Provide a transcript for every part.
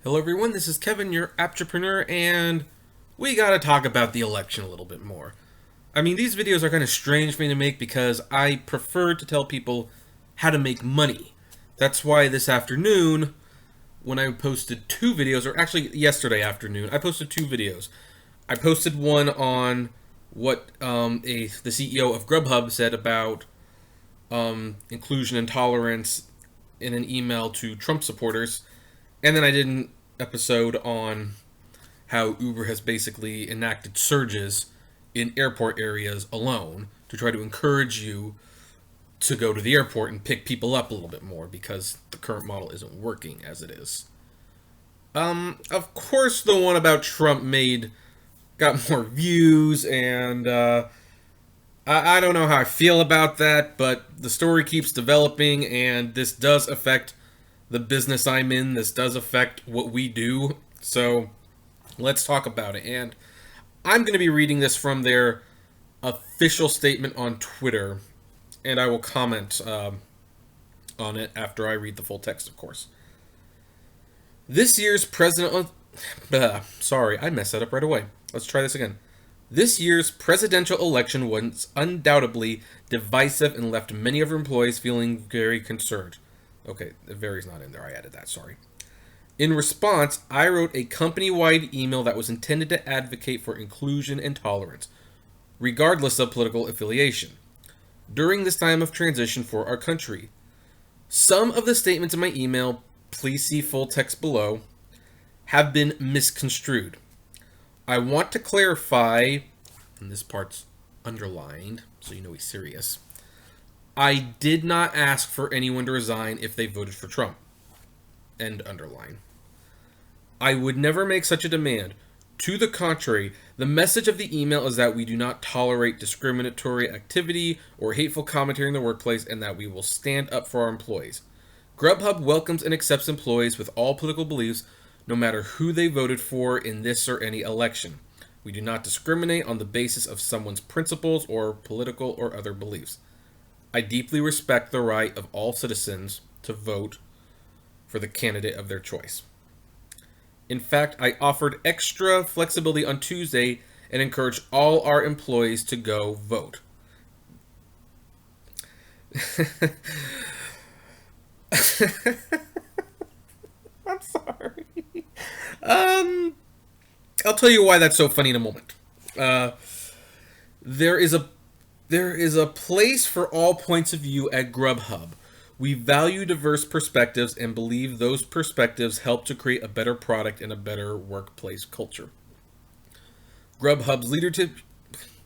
Hello everyone, this is Kevin, your entrepreneur, and we gotta talk about the election a little bit more. I mean, these videos are kind of strange for me to make because I prefer to tell people how to make money. That's why this afternoon, when I posted two videos, or actually yesterday afternoon, I posted two videos. I posted one on what the CEO of GrubHub said about inclusion and tolerance in an email to Trump supporters, and then I did an episode on how Uber has basically enacted surges in airport areas alone to try to encourage you to go to the airport and pick people up a little bit more because the current model isn't working as it is. Of course, the one about Trump got more views, and I don't know how I feel about that, but the story keeps developing, and this does affect the business I'm in. This does affect what we do. So let's talk about it. And I'm going to be reading this from their official statement on Twitter, and I will comment on it after I read the full text, of course. This year's president. Sorry, I messed that up right away. Let's try this again. This year's presidential election was undoubtedly divisive and left many of our employees feeling very concerned. Okay, the very's not in there. I added that, sorry. In response, I wrote a company-wide email that was intended to advocate for inclusion and tolerance, regardless of political affiliation, during this time of transition for our country. Some of the statements in my email, please see full text below, have been misconstrued. I want to clarify, and this part's underlined, so you know he's serious. I did not ask for anyone to resign if they voted for Trump. End underline. I would never make such a demand. To the contrary, the message of the email is that we do not tolerate discriminatory activity or hateful commentary in the workplace, and that we will stand up for our employees. GrubHub welcomes and accepts employees with all political beliefs, no matter who they voted for in this or any election. We do not discriminate on the basis of someone's principles or political or other beliefs. I deeply respect the right of all citizens to vote for the candidate of their choice. In fact, I offered extra flexibility on Tuesday and encouraged all our employees to go vote. I'm sorry. I'll tell you why that's so funny in a moment. There is a place for all points of view at GrubHub. We value diverse perspectives and believe those perspectives help to create a better product and a better workplace culture. GrubHub's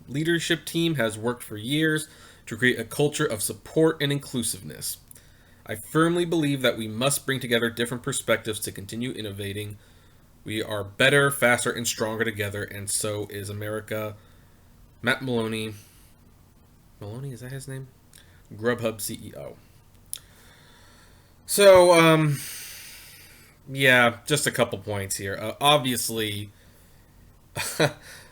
leadership team has worked for years to create a culture of support and inclusiveness. I firmly believe that we must bring together different perspectives to continue innovating. We are better, faster, and stronger together, and so is America. Matt Maloney. Maloney, is that his name? GrubHub CEO. So, yeah, just a couple points here. Obviously,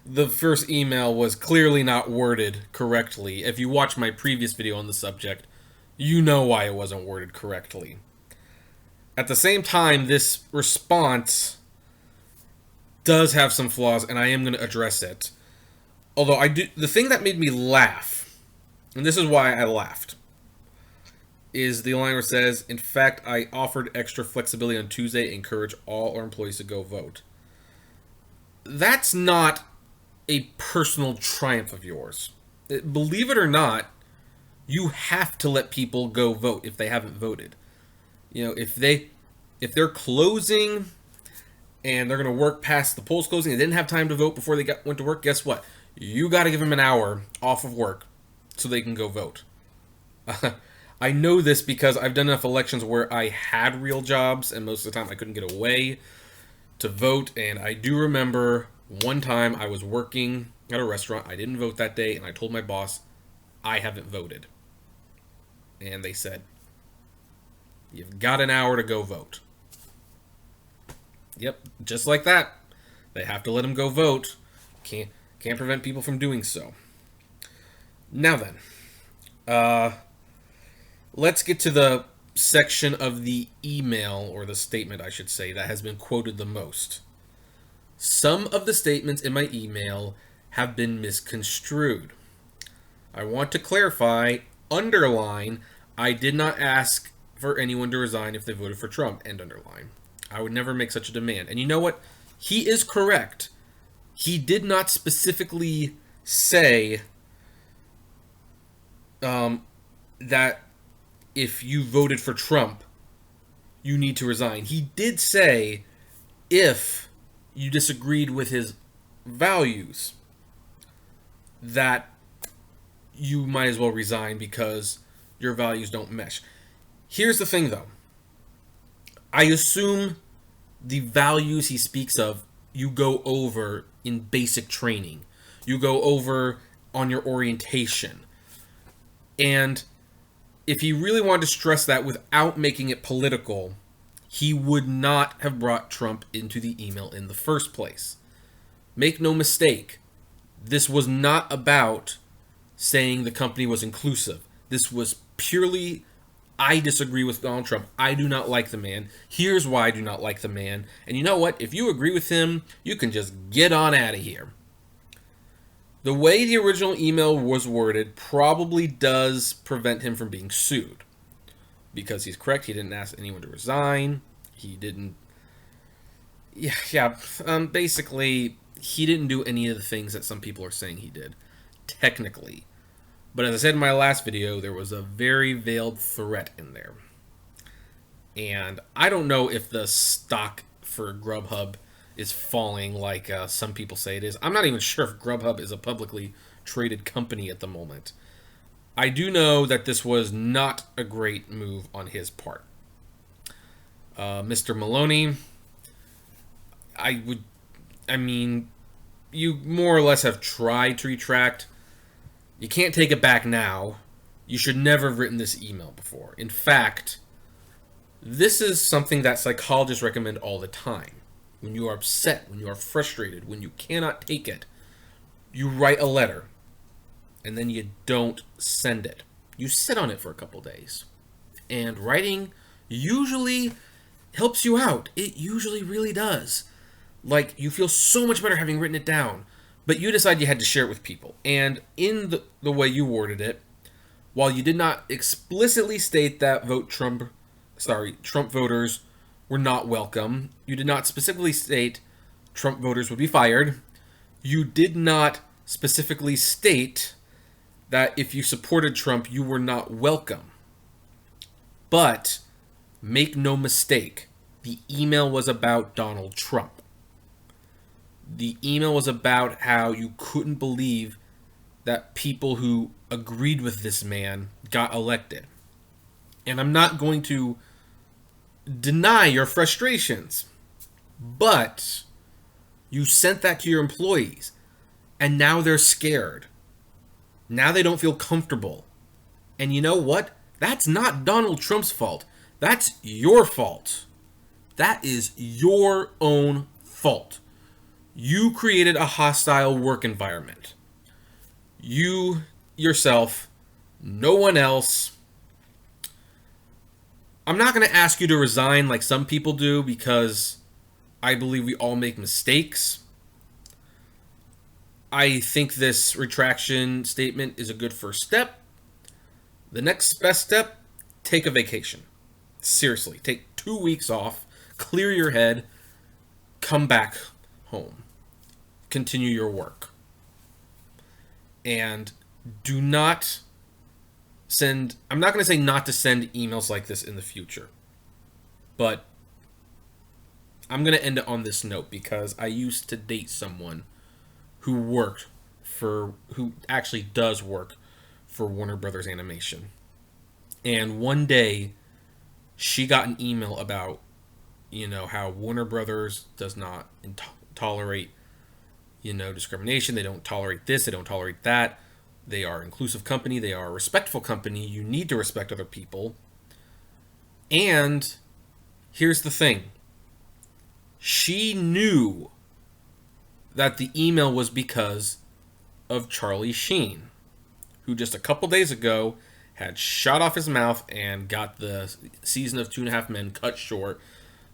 the first email was clearly not worded correctly. If you watch my previous video on the subject, you know why it wasn't worded correctly. At the same time, this response does have some flaws, and I am going to address it. Although the thing that made me laugh, and this is why I laughed, is the line where it says, in fact, I offered extra flexibility on Tuesday to encourage all our employees to go vote. That's not a personal triumph of yours. Believe it or not, you have to let people go vote if they haven't voted. You know, if they're closing and they're going to work past the polls closing and they didn't have time to vote before they went to work, guess what? You got to give them an hour off of work so they can go vote. I know this because I've done enough elections where I had real jobs, and most of the time I couldn't get away to vote. And I do remember one time I was working at a restaurant. I didn't vote that day, and I told my boss, I haven't voted. And they said, you've got an hour to go vote. Yep, just like that. They have to let them go vote. Can't prevent people from doing so. Now then, let's get to the section of the email, or the statement I should say, that has been quoted the most. Some of the statements in my email have been misconstrued. I want to clarify, underline, I did not ask for anyone to resign if they voted for Trump, end underline. I would never make such a demand. And you know what? He is correct. He did not specifically say that if you voted for Trump, you need to resign. He did say if you disagreed with his values, that you might as well resign because your values don't mesh. Here's the thing, though. I assume the values he speaks of, you go over in basic training. You go over on your orientation. And if he really wanted to stress that without making it political, he would not have brought Trump into the email in the first place. Make no mistake, this was not about saying the company was inclusive. This was purely, I disagree with Donald Trump. I do not like the man. Here's why I do not like the man. And you know what? If you agree with him, you can just get on out of here. The way the original email was worded probably does prevent him from being sued. Because he's correct, he didn't ask anyone to resign. He didn't... basically, he didn't do any of the things that some people are saying he did. Technically. But as I said in my last video, there was a very veiled threat in there. And I don't know if the stock for GrubHub is falling like some people say it is. I'm not even sure if GrubHub is a publicly traded company at the moment. I do know that this was not a great move on his part. Mr. Maloney, you more or less have tried to retract. You can't take it back now. You should never have written this email before. In fact, this is something that psychologists recommend all the time. When you are upset, when you are frustrated, when you cannot take it, you write a letter, and then you don't send it. You sit on it for a couple days. And writing usually helps you out. It usually really does. Like, you feel so much better having written it down. But you decide you had to share it with people. And in the way you worded it, while you did not explicitly state that Trump voters were not welcome, you did not specifically state Trump voters would be fired, you did not specifically state that if you supported Trump, you were not welcome. But make no mistake, the email was about Donald Trump. The email was about how you couldn't believe that people who agreed with this man got elected. And I'm not going to deny your frustrations, but you sent that to your employees, and now they're scared. Now they don't feel comfortable. And you know what? That's not Donald Trump's fault. That's your fault. That is your own fault. You created a hostile work environment. You, yourself, no one else. I'm not going to ask you to resign like some people do because I believe we all make mistakes. I think this retraction statement is a good first step. The next best step, take a vacation. Seriously, take 2 weeks off, clear your head, come back home. Continue your work. And do not send... I'm not going to say not to send emails like this in the future. But I'm going to end it on this note because I used to date someone who actually does work for Warner Brothers Animation. And one day, she got an email about, how Warner Brothers does not tolerate, discrimination. They don't tolerate this. They don't tolerate that. They are an inclusive company. They are a respectful company. You need to respect other people. And here's the thing. She knew that the email was because of Charlie Sheen, who just a couple days ago had shot off his mouth and got the season of Two and a Half Men cut short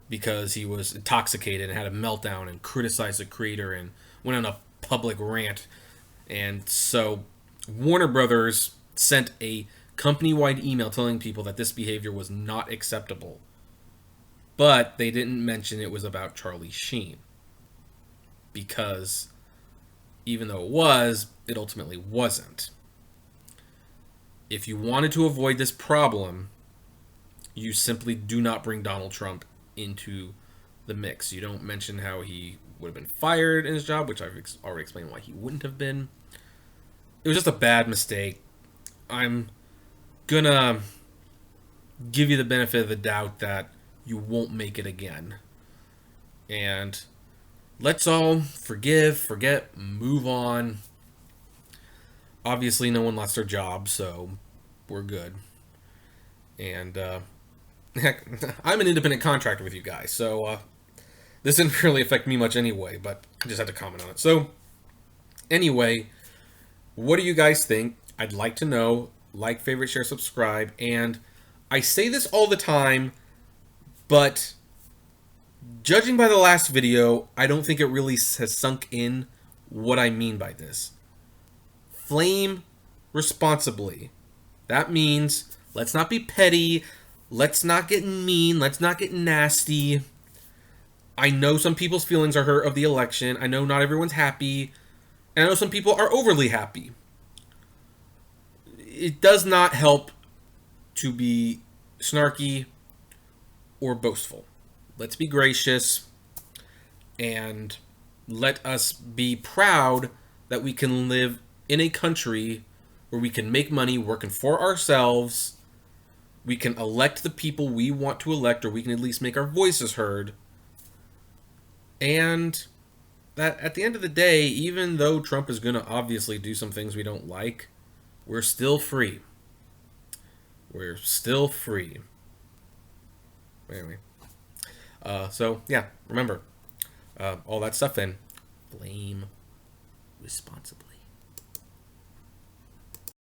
because he was intoxicated and had a meltdown and criticized the creator and went on a public rant. And so Warner Brothers sent a company-wide email telling people that this behavior was not acceptable. But they didn't mention it was about Charlie Sheen. Because even though it was, it ultimately wasn't. If you wanted to avoid this problem, you simply do not bring Donald Trump into the mix. You don't mention how he would have been fired in his job, which I've already explained why he wouldn't have been. It was just a bad mistake. I'm gonna give you the benefit of the doubt that you won't make it again. And let's all forgive, forget, move on. Obviously, no one lost their job, so we're good. And heck, I'm an independent contractor with you guys, so this didn't really affect me much anyway, but I just had to comment on it. So, anyway, what do you guys think? I'd like to know. Like, favorite, share, subscribe. And I say this all the time, but judging by the last video, I don't think it really has sunk in what I mean by this. Flame responsibly. That means let's not be petty. Let's not get mean. Let's not get nasty. I know some people's feelings are hurt of the election. I know not everyone's happy. And I know some people are overly happy. It does not help to be snarky or boastful. Let's be gracious and let us be proud that we can live in a country where we can make money working for ourselves. We can elect the people we want to elect, or we can at least make our voices heard. And that at the end of the day, even though Trump is going to obviously do some things we don't like, we're still free. We're still free. Anyway. So, yeah, remember, all that stuff then, blame responsibly.